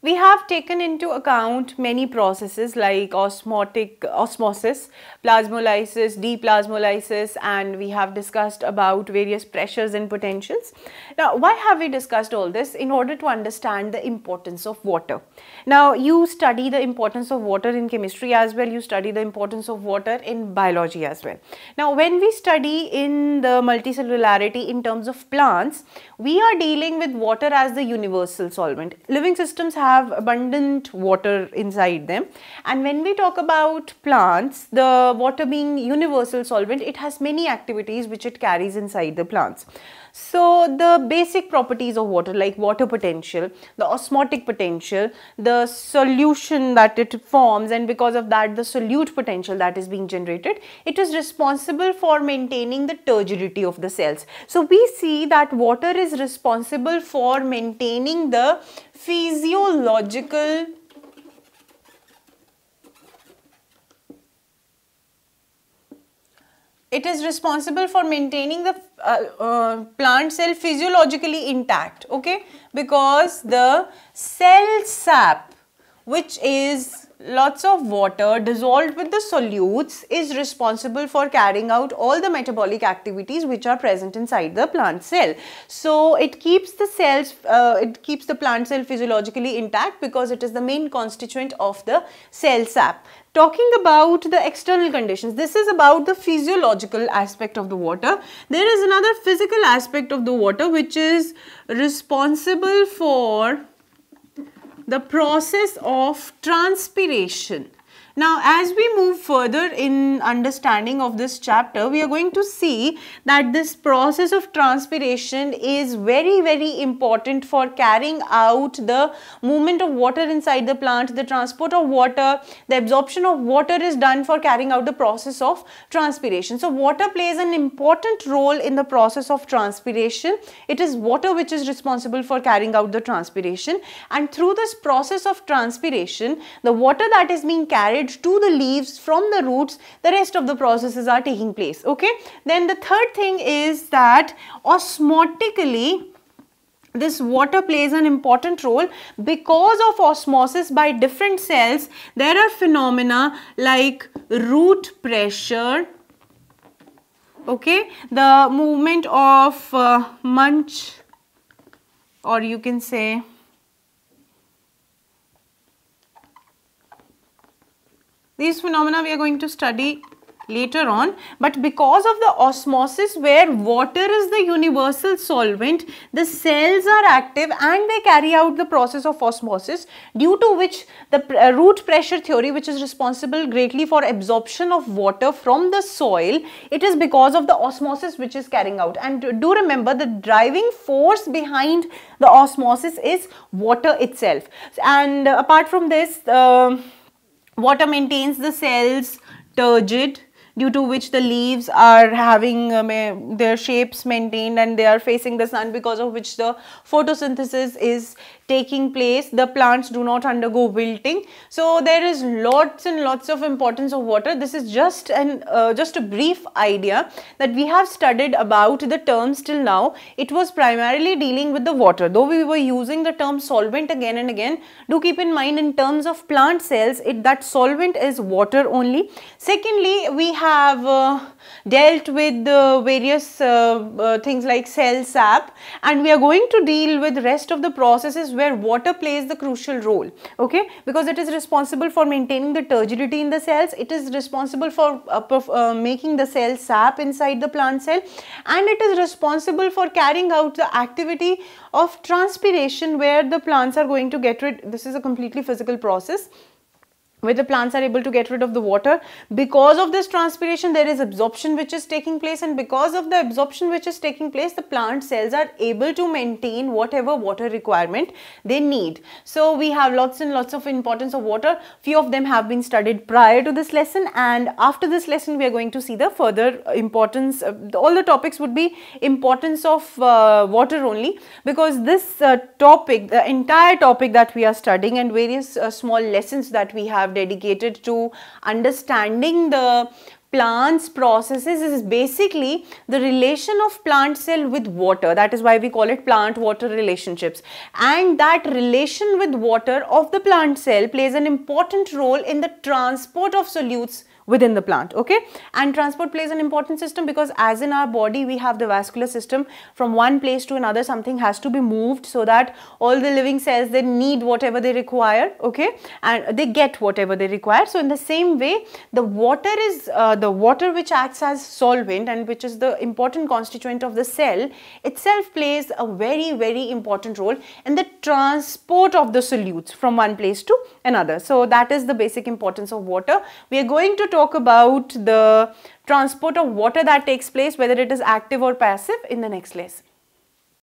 We have taken into account many processes like osmosis, plasmolysis, deplasmolysis, and we have discussed about various pressures and potentials. Now, why have we discussed all this? In order to understand the importance of water. Now, you study the importance of water in chemistry as well, you study the importance of water in biology as well. Now, when we study in the multicellularity in terms of plants, we are dealing with water as the universal solvent. Living systems have abundant water inside them, and when we talk about plants, the water being universal solvent, it has many activities which it carries inside the plants. So the basic properties of water, like water potential, the osmotic potential, the solution that it forms, and because of that the solute potential that is being generated, it is responsible for maintaining the turgidity of the cells. So we see that water is responsible for maintaining the physiological it is responsible for maintaining the plant cell physiologically intact, okay, because the cell sap, which is lots of water dissolved with the solutes, is responsible for carrying out all the metabolic activities which are present inside the plant cell. So it keeps the cells, it keeps the plant cell physiologically intact because it is the main constituent of the cell sap. Talking about the external conditions, this is about the physiological aspect of the water. There is another physical aspect of the water which is responsible for the process of transpiration. Now, as we move further in understanding of this chapter, we are going to see that this process of transpiration is very, very important for carrying out the movement of water inside the plant, the transport of water, the absorption of water is done for carrying out the process of transpiration. So, water plays an important role in the process of transpiration. It is water which is responsible for carrying out the transpiration, and through this process of transpiration, the water that is being carried to the leaves from the roots, the rest of the processes are taking place, okay. Then the third thing is that osmotically this water plays an important role. Because of osmosis by different cells, there are phenomena like root pressure, okay, the movement of Munch, or you can say these phenomena we are going to study later on, but because of the osmosis where water is the universal solvent, the cells are active and they carry out the process of osmosis, due to which the root pressure theory, which is responsible greatly for absorption of water from the soil, it is because of the osmosis which is carrying out. And do remember, the driving force behind the osmosis is water itself. And apart from this, water maintains the cells turgid, due to which the leaves are having their shapes maintained and they are facing the sun, because of which the photosynthesis is taking place. The plants do not undergo wilting. So there is lots and lots of importance of water. This is just a brief idea that we have studied about the terms till now. It was primarily dealing with the water, though we were using the term solvent again and again. Do keep in mind, in terms of plant cells, that solvent is water only. Secondly, we have dealt with various things like cell sap, and we are going to deal with rest of the processes where water plays the crucial role, okay, because it is responsible for maintaining the turgidity in the cells, it is responsible for making the cell sap inside the plant cell, and it is responsible for carrying out the activity of transpiration where the plants are going to get rid. This is a completely physical process where the plants are able to get rid of the water. Because of this transpiration, there is absorption which is taking place, and because of the absorption which is taking place, the plant cells are able to maintain whatever water requirement they need. So we have lots and lots of importance of water. Few of them have been studied prior to this lesson, and after this lesson we are going to see the further importance. All the topics would be importance of water only, because this topic, the entire topic that we are studying, and various small lessons that we have dedicated to understanding the plants processes is basically the relation of plant cell with water. That is why we call it plant water relationships, and that relation with water of the plant cell plays an important role in the transport of solutes within the plant. Okay, and transport plays an important system because as in our body we have the vascular system. From one place to another something has to be moved so that all the living cells, they need whatever they require, okay, and they get whatever they require. So in the same way, the water is the water which acts as solvent and which is the important constituent of the cell itself plays a very important role in the transport of the solutes from one place to another. So that is the basic importance of water. We are going to talk about the transport of water that takes place, whether it is active or passive, in the next lesson.